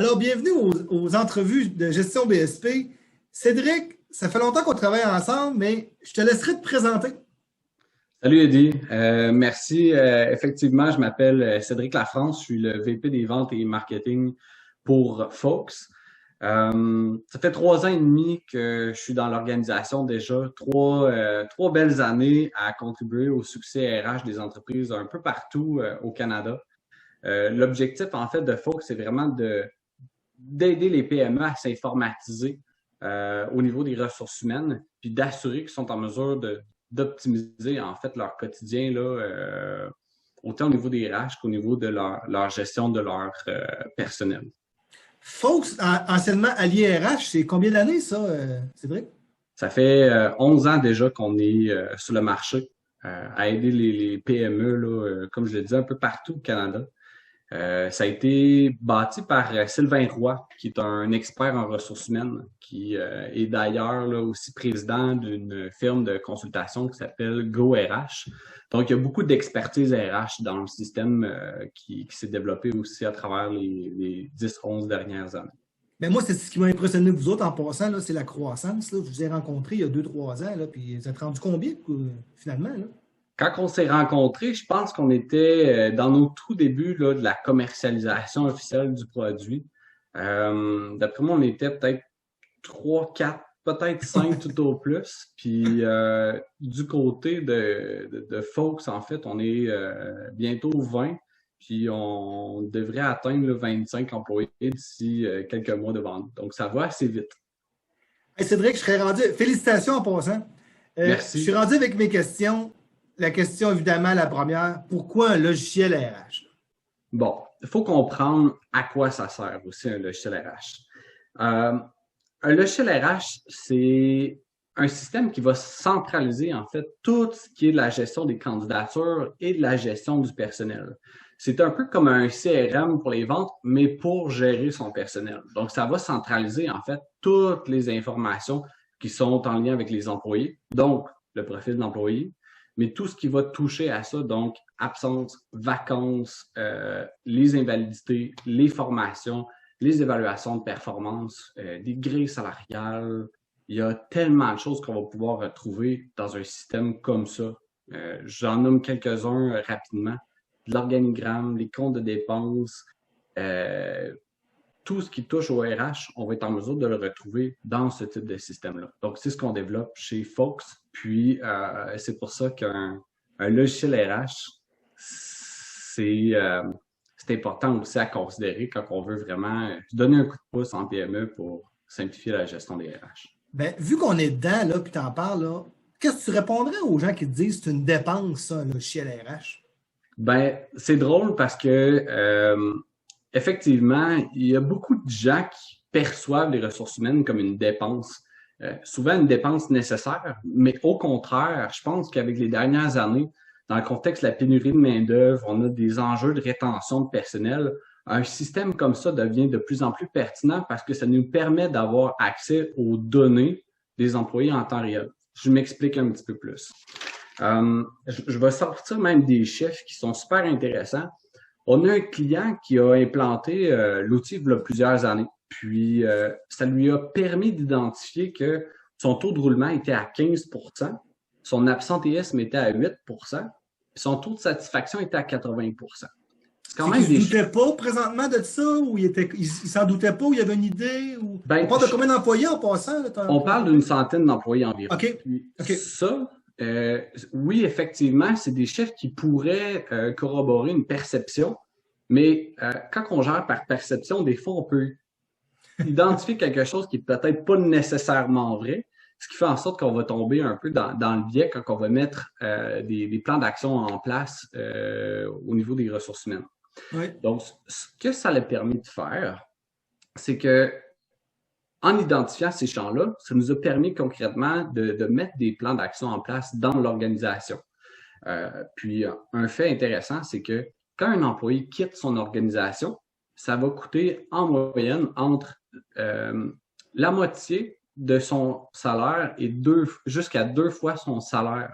Alors, bienvenue aux entrevues de gestion BSP. Cédric, ça fait longtemps qu'on travaille ensemble, mais je te laisserai te présenter. Salut Eddie. Merci. Effectivement, je m'appelle Cédric Lafrance, je suis le VP des ventes et marketing pour Fox. Ça fait 3 ans et demi que je suis dans l'organisation déjà, trois belles années à contribuer au succès RH des entreprises un peu partout au Canada. L'objectif en fait de Fox, c'est vraiment d'aider les PME à s'informatiser au niveau des ressources humaines, puis d'assurer qu'ils sont en mesure d'optimiser en fait leur quotidien là, autant au niveau des RH qu'au niveau de leur gestion de leur personnel. Fox, anciennement allié RH, c'est combien d'années ça, Cédric? Ça fait 11 ans déjà qu'on est sur le marché à aider les PME, là, comme je le disais, un peu partout au Canada. Ça a été bâti par Sylvain Roy, qui est un expert en ressources humaines, qui est d'ailleurs là, aussi président d'une firme de consultation qui s'appelle GoRH. Donc, il y a beaucoup d'expertise RH dans le système qui s'est développé aussi à travers les 10-11 dernières années. Ben moi, c'est ce qui m'a impressionné vous autres en passant, là, c'est la croissance. Là. Je vous ai rencontré il y a 2-3 ans, là, puis vous êtes rendu combien finalement? Là? Quand on s'est rencontrés, je pense qu'on était dans nos tout débuts là, de la commercialisation officielle du produit. D'après moi, on était peut-être 3, 4, peut-être 5 tout au plus. Puis du côté de Fox, en fait, on est bientôt 20. Puis on devrait atteindre le 25 employés d'ici quelques mois devant nous. Donc ça va assez vite. Hey, Cédric, je serais rendu. Félicitations en passant. Je suis Merci. rendu avec mes questions. La question, évidemment, la première, pourquoi un logiciel RH? Bon, il faut comprendre à quoi ça sert aussi un logiciel RH. Un logiciel RH, c'est un système qui va centraliser en fait tout ce qui est de la gestion des candidatures et de la gestion du personnel. C'est un peu comme un CRM pour les ventes, mais pour gérer son personnel. Donc, ça va centraliser en fait toutes les informations qui sont en lien avec les employés, donc le profil de l'employé, mais tout ce qui va toucher à ça, donc absence, vacances, les invalidités, les formations, les évaluations de performance, des grilles salariales. Il y a tellement de choses qu'on va pouvoir retrouver dans un système comme ça. J'en nomme quelques-uns rapidement. L'organigramme, les comptes de dépenses, euh, tout ce qui touche au RH, on va être en mesure de le retrouver dans ce type de système-là. Donc, c'est ce qu'on développe chez Fox. Puis, c'est pour ça qu'un logiciel RH, c'est important aussi à considérer quand on veut vraiment donner un coup de pouce en PME pour simplifier la gestion des RH. Ben, vu qu'on est dedans, là, puis t'en parles, là, qu'est-ce que tu répondrais aux gens qui te disent que c'est une dépense, ça, un logiciel RH? Ben, c'est drôle parce que effectivement, il y a beaucoup de gens qui perçoivent les ressources humaines comme une dépense. Souvent une dépense nécessaire, mais au contraire, je pense qu'avec les dernières années, dans le contexte de la pénurie de main-d'œuvre, on a des enjeux de rétention de personnel. Un système comme ça devient de plus en plus pertinent parce que ça nous permet d'avoir accès aux données des employés en temps réel. Je m'explique un petit peu plus. Je vais sortir même des chiffres qui sont super intéressants. On a un client qui a implanté l'outil il y a plusieurs années. Puis, ça lui a permis d'identifier que son taux de roulement était à 15%, son absentéisme était à 8%, puis son taux de satisfaction était à 80%. C'est quand C'est qu'il même se des chiffres. doutait pas présentement de ça, ou il s'en doutait pas, ou il y avait une idée, ou... On Ben, parle de combien d'employés en passant, là, on ton parle client? d'une centaine d'employés environ. OK, Puis OK. ça, oui, effectivement, c'est des chiffres qui pourraient corroborer une perception, mais quand on gère par perception, des fois, on peut identifier quelque chose qui est peut-être pas nécessairement vrai, ce qui fait en sorte qu'on va tomber un peu dans le biais quand on va mettre des plans d'action en place au niveau des ressources humaines. Oui. Donc, ce que ça a permis de faire, c'est que en identifiant ces champs-là, ça nous a permis concrètement de mettre des plans d'action en place dans l'organisation. Puis, un fait intéressant, c'est que quand un employé quitte son organisation, ça va coûter en moyenne entre euh, la moitié de son salaire et jusqu'à 2 fois son salaire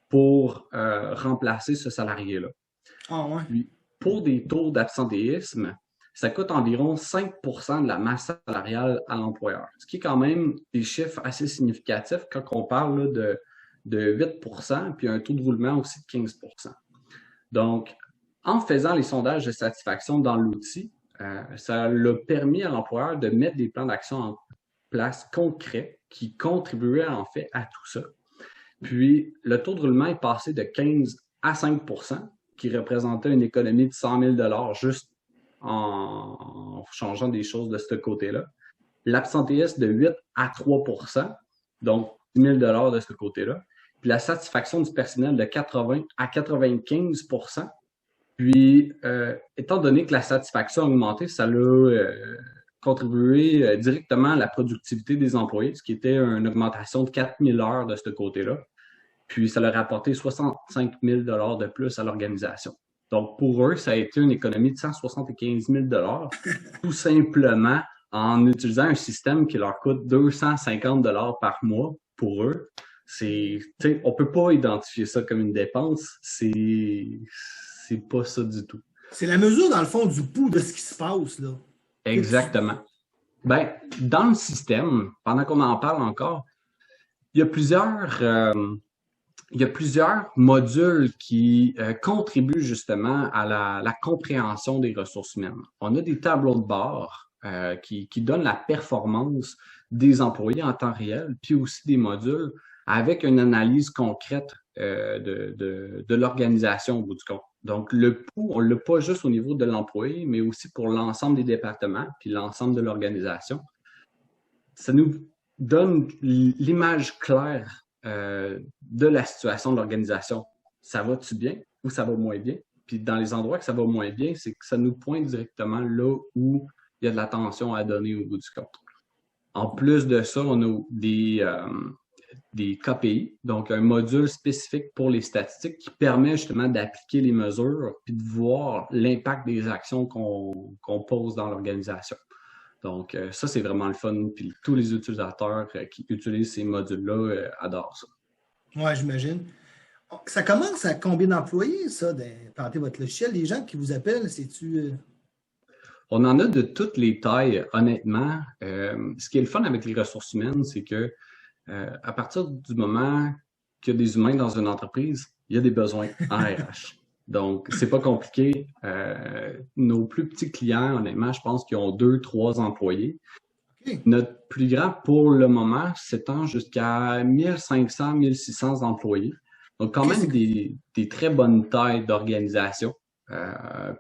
pour remplacer ce salarié-là. Ah ouais. Puis, pour des taux d'absentéisme, ça coûte environ 5% de la masse salariale à l'employeur, ce qui est quand même des chiffres assez significatifs quand on parle là, de 8%, puis un taux de roulement aussi de 15%. Donc, en faisant les sondages de satisfaction dans l'outil, ça l'a permis à l'employeur de mettre des plans d'action en place concrets qui contribuaient en fait à tout ça. Puis, le taux de roulement est passé de 15 à 5%, qui représentait une économie de 100 000 juste en changeant des choses de ce côté-là. L'absentéisme de 8 à 3%, donc 10 000 de ce côté-là. Puis la satisfaction du personnel de 80 à 95%. Puis, étant donné que la satisfaction a augmenté, ça a contribué directement à la productivité des employés, ce qui était une augmentation de 4 000 heures de ce côté-là. Puis, ça leur a apporté 65 000 de plus à l'organisation. Donc, pour eux, ça a été une économie de 175 000 tout simplement en utilisant un système qui leur coûte 250 par mois pour eux. On ne peut pas identifier ça comme une dépense. C'est pas ça du tout. C'est la mesure, dans le fond, du pouls de ce qui se passe, là. Exactement. Ben, dans le système, pendant qu'on en parle encore, il y a plusieurs modules qui contribuent justement à la compréhension des ressources humaines. On a des tableaux de bord qui donnent la performance des employés en temps réel, puis aussi des modules avec une analyse concrète de l'organisation au bout du compte. Donc, le pouls, on ne l'a pas juste au niveau de l'employé, mais aussi pour l'ensemble des départements, puis l'ensemble de l'organisation. Ça nous donne l'image claire de la situation de l'organisation. Ça va-tu bien ou ça va moins bien? Puis dans les endroits que ça va moins bien, c'est que ça nous pointe directement là où il y a de l'attention à donner au bout du compte. En plus de ça, on a des KPI, donc un module spécifique pour les statistiques qui permet justement d'appliquer les mesures puis de voir l'impact des actions qu'on pose dans l'organisation. Donc, ça, c'est vraiment le fun. Puis tous les utilisateurs qui utilisent ces modules-là adorent ça. Oui, j'imagine. Ça commence à combien d'employés, ça, d'implanter votre logiciel? Les gens qui vous appellent, c'est-tu... On en a de toutes les tailles, honnêtement. Ce qui est le fun avec les ressources humaines, c'est que à partir du moment qu'il y a des humains dans une entreprise, il y a des besoins en RH. Donc, c'est pas compliqué. Nos plus petits clients, honnêtement, je pense qu'ils ont 2-3 employés. Okay. Notre plus grand, pour le moment, s'étend jusqu'à 1500-1600 employés. Donc, quand même des très bonnes tailles d'organisation.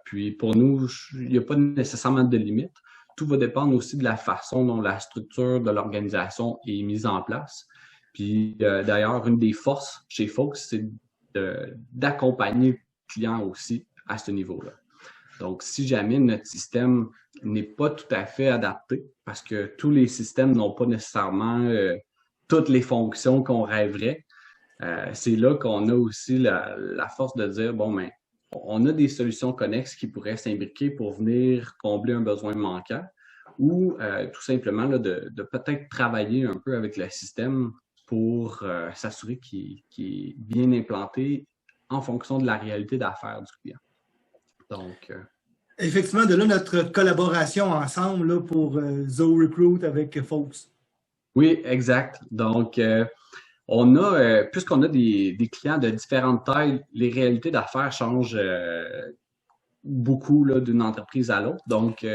Puis, pour nous, il n'y a pas nécessairement de limite. Tout va dépendre aussi de la façon dont la structure de l'organisation est mise en place. Puis, d'ailleurs, une des forces chez Folks, c'est d'accompagner le client aussi à ce niveau-là. Donc, si jamais notre système n'est pas tout à fait adapté, parce que tous les systèmes n'ont pas nécessairement toutes les fonctions qu'on rêverait, c'est là qu'on a aussi la force de dire, bon, ben, on a des solutions connexes qui pourraient s'imbriquer pour venir combler un besoin manquant ou tout simplement là, de peut-être travailler un peu avec le système pour s'assurer qu'il est bien implanté en fonction de la réalité d'affaires du client. Donc, effectivement, de là notre collaboration ensemble là, pour ZoRecruit avec Folks. Oui, exact. Donc, puisqu'on a des clients de différentes tailles, les réalités d'affaires changent beaucoup là, d'une entreprise à l'autre. Donc,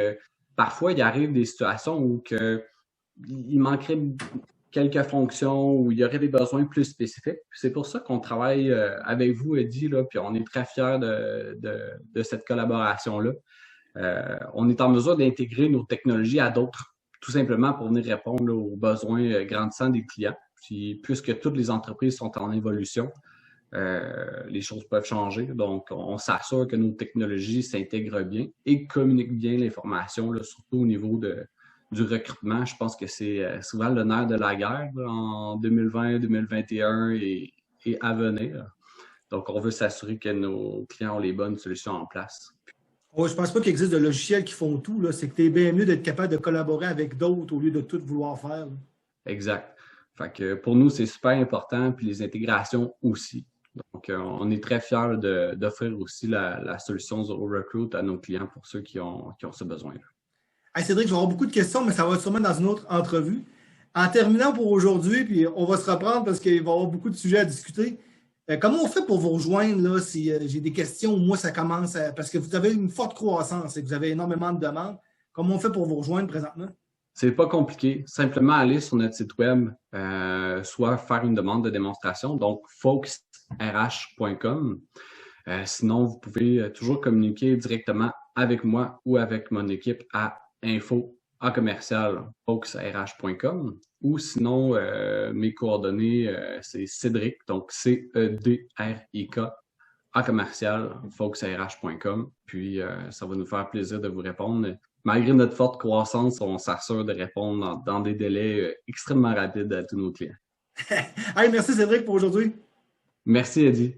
parfois, il arrive des situations où il manquerait quelques fonctions, où il y aurait des besoins plus spécifiques. C'est pour ça qu'on travaille avec vous, Eddie, là, puis on est très fiers de cette collaboration-là. On est en mesure d'intégrer nos technologies à d'autres, tout simplement pour venir répondre là, aux besoins grandissants des clients. Puis, puisque toutes les entreprises sont en évolution, les choses peuvent changer. Donc, on s'assure que nos technologies s'intègrent bien et communiquent bien l'information, là, surtout au niveau du recrutement. Je pense que c'est souvent le nerf de la guerre là, en 2020, 2021 et à venir. Donc, on veut s'assurer que nos clients ont les bonnes solutions en place. Oh, je ne pense pas qu'il existe de logiciels qui font tout. C'est que tu es bien mieux d'être capable de collaborer avec d'autres au lieu de tout vouloir faire. Là. Exact. Fait que pour nous, c'est super important, puis les intégrations aussi. Donc, on est très fiers d'offrir aussi la solution Zoro Recruit à nos clients pour ceux qui ont ce besoin-là. Hey Cédric, je vais avoir beaucoup de questions, mais ça va sûrement dans une autre entrevue. En terminant pour aujourd'hui, puis on va se reprendre parce qu'il va y avoir beaucoup de sujets à discuter. Comment on fait pour vous rejoindre là, si j'ai des questions ou moi ça commence parce que vous avez une forte croissance et que vous avez énormément de demandes. Comment on fait pour vous rejoindre présentement? C'est pas compliqué. Simplement aller sur notre site web, soit faire une demande de démonstration, donc focusrh.com. Sinon, vous pouvez toujours communiquer directement avec moi ou avec mon équipe à info@focusrh.com. Ou sinon, mes coordonnées, c'est Cédric, donc CEDRIK @focusrh.com. Puis, ça va nous faire plaisir de vous répondre. Malgré notre forte croissance, on s'assure de répondre dans des délais extrêmement rapides à tous nos clients. Hey, merci Cédric pour aujourd'hui. Merci, Eddie.